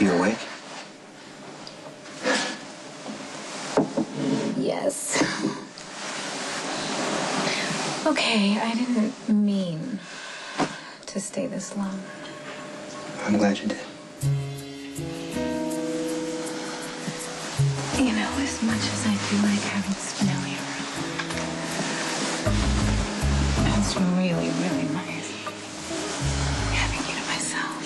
You awake? Yes. Okay, I didn't mean to stay this long. I'm glad you did. You know, as much as I do like having Spinelli around, it's really, really nice having you to myself.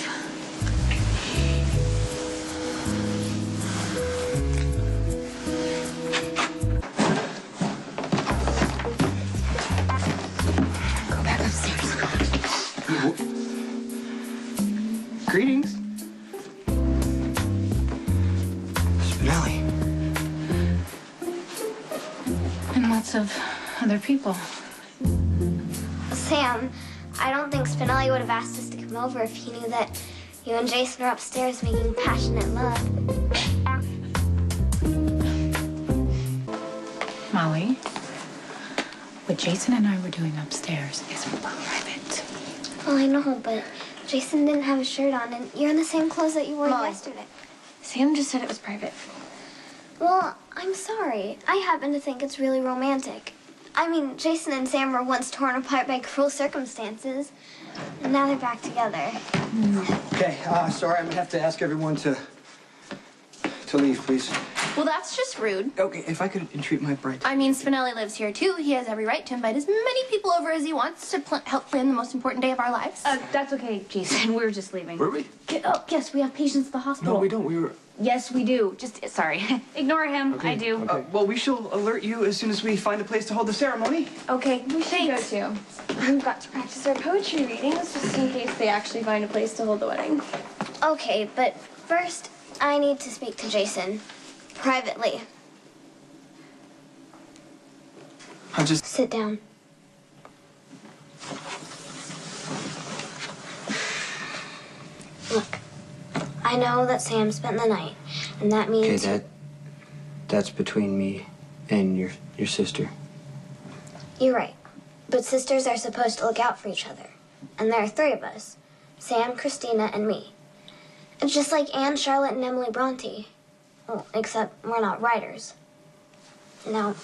Go back upstairs. Greetings. Spinelli. And lots of other people. Sam, I don't think Spinelli would have asked us to come over if he knew that you and Jason are upstairs making passionate love. Molly, what Jason and I were doing upstairs is private. Well, I know, but Jason didn't have a shirt on, and you're in the same clothes that you wore Molly, yesterday. Sam just said it was private. Well, I'm sorry. I happen to think it's really romantic. I mean, Jason and Sam were once torn apart by cruel circumstances, and now they're back together. Okay, sorry, I'm gonna have to ask everyone to leave, please. Well, that's just rude. Okay, if I could entreat my bride. I mean, Spinelli lives here, too. He has every right to invite as many people over as he wants to help plan the most important day of our lives. That's okay, Jason. We were just leaving. Were we? Oh, yes, we have patients at the hospital. No, we don't. We were... Yes, we do. Just, sorry. Ignore him. Okay, I do. okay. Well, we shall alert you as soon as we find a place to hold the ceremony. Okay, We should go too. We've got to practice our poetry readings just in case they actually find a place to hold the wedding. Okay, but first, I need to speak to Jason. Privately. I'll just... Sit down. Look, I know that Sam spent the night, and that means... Okay, that's between me and your sister. You're right. But sisters are supposed to look out for each other. And there are three of us. Sam, Christina, and me. It's just like Anne, Charlotte, and Emily Bronte. Well, except we're not writers. Now,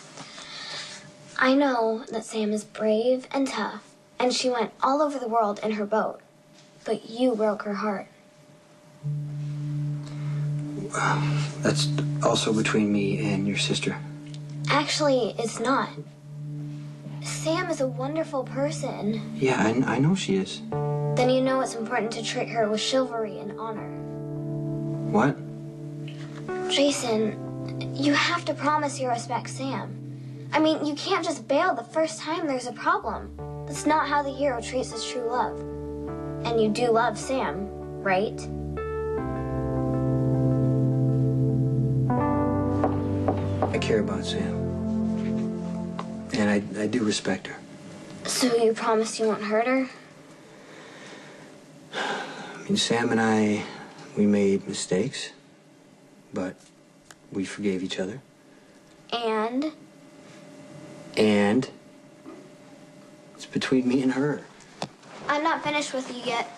I know that Sam is brave and tough, and she went all over the world in her boat. But you broke her heart. That's also between me and your sister. Actually, it's not. Sam is a wonderful person. Yeah, I know she is. Then you know it's important to treat her with chivalry and honor. What? Jason, you have to promise you'll respect Sam. I mean, you can't just bail the first time there's a problem. That's not how the hero treats his true love. And you do love Sam, right? I care about Sam. And I do respect her. So you promise you won't hurt her? I mean, Sam and we made mistakes, but we forgave each other. And? And it's between me and her. I'm not finished with you yet.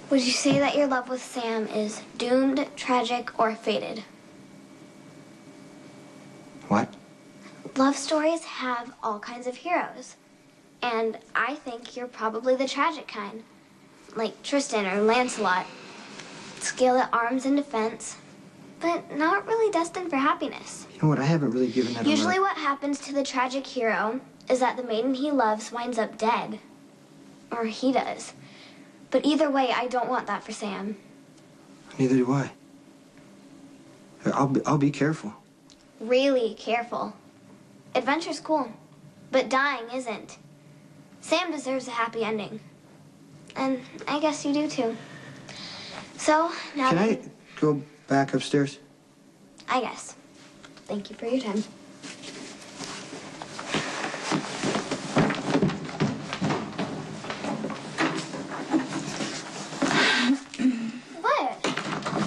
Would you say that your love with Sam is doomed, tragic, or fated? What? Love stories have all kinds of heroes. And I think you're probably the tragic kind. Like Tristan or Lancelot. Skilled at arms and defense, but not really destined for happiness. You know what? I haven't really given that Usually a lot. what happens to the tragic hero is that the maiden he loves winds up dead. Or he does. But either way, I don't want that for Sam. Neither do I. I'll be careful. Really careful. Adventure's cool, but dying isn't. Sam deserves a happy ending. And I guess you do too. So, now Can I go back upstairs? I guess. Thank you for your time.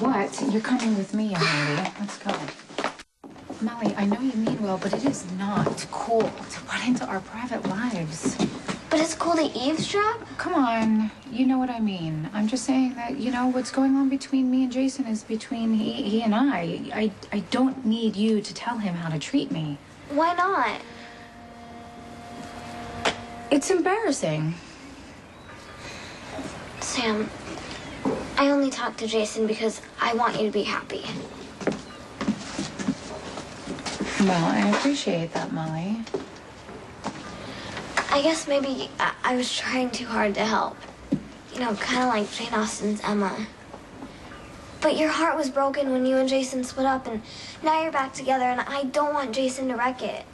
What? You're coming with me, Emily. Let's go. Molly, I know you mean well, but it is not cool to put into our private lives. But it's cool to eavesdrop? Come on, you know what I mean. I'm just saying that, you know, what's going on between me and Jason is between he and I. I don't need you to tell him how to treat me. Why not? It's embarrassing. Sam, I only talk to Jason because I want you to be happy. Well, I appreciate that, Molly. I guess maybe I was trying too hard to help. You know, kind of like Jane Austen's Emma. But your heart was broken when you and Jason split up, and now you're back together, and I don't want Jason to wreck it.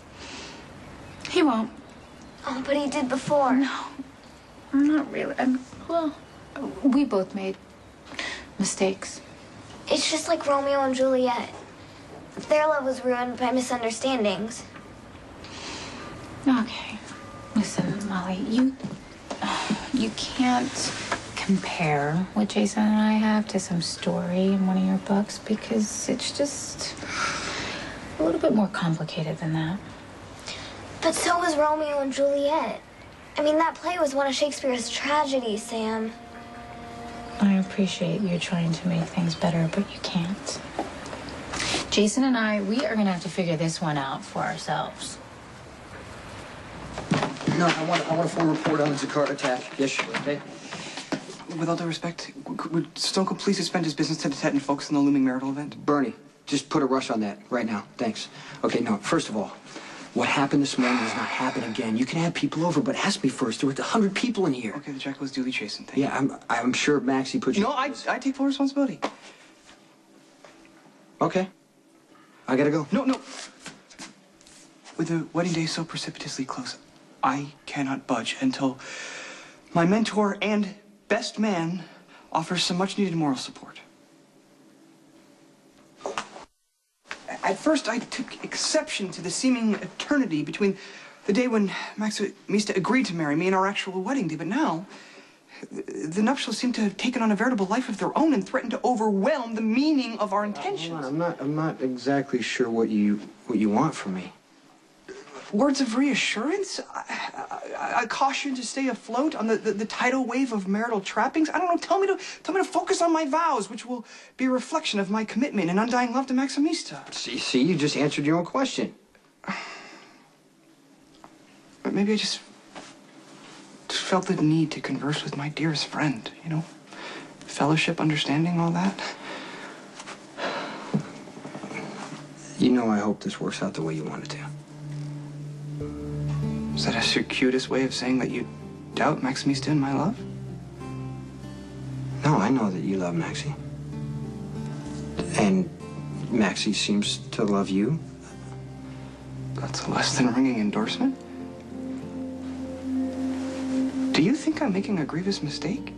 He won't. Oh, but he did before. No, I'm not really. Well, we both made mistakes. It's just like Romeo and Juliet. Their love was ruined by misunderstandings. Okay. Listen, Molly, you can't compare what Jason and I have to some story in one of your books because it's just a little bit more complicated than that. But so was Romeo and Juliet. I mean, that play was one of Shakespeare's tragedies, Sam. I appreciate you trying to make things better, but you can't. Jason and I, we are going to have to figure this one out for ourselves. No, I want a full report on the Jakarta attack. Yes, sure. Okay. With all due respect, would Stone Cold please suspend his business tete-a-tete and focus on the looming marital event? Bernie, just put a rush on that right now. Thanks. Okay, no, first of all, what happened this morning does not happen again. You can have people over, but ask me first. There were 100 people in here. Okay, the check was duly chastened. Thank you. Yeah, I'm sure Maxie put you... No, I take full responsibility. Okay. I gotta go. No. With the wedding day so precipitously close, I cannot budge until my mentor and best man offers some much-needed moral support. At first, I took exception to the seeming eternity between the day when Maximista agreed to marry me and our actual wedding day, but now the nuptials seem to have taken on a veritable life of their own and threaten to overwhelm the meaning of our intentions. Hold on, I'm not exactly sure what you want from me. Words of reassurance? A caution to stay afloat on the tidal wave of marital trappings? I don't know. Tell me to focus on my vows, which will be a reflection of my commitment and undying love to Maximista. See, you just answered your own question. But maybe I just felt the need to converse with my dearest friend, you know? Fellowship, understanding, all that. You know I hope this works out the way you want it to. Is that a circuitous way of saying that you doubt Maximista and my love? No, I know that you love Maxie. And Maxie seems to love you. That's a less than ringing endorsement. Do you think I'm making a grievous mistake?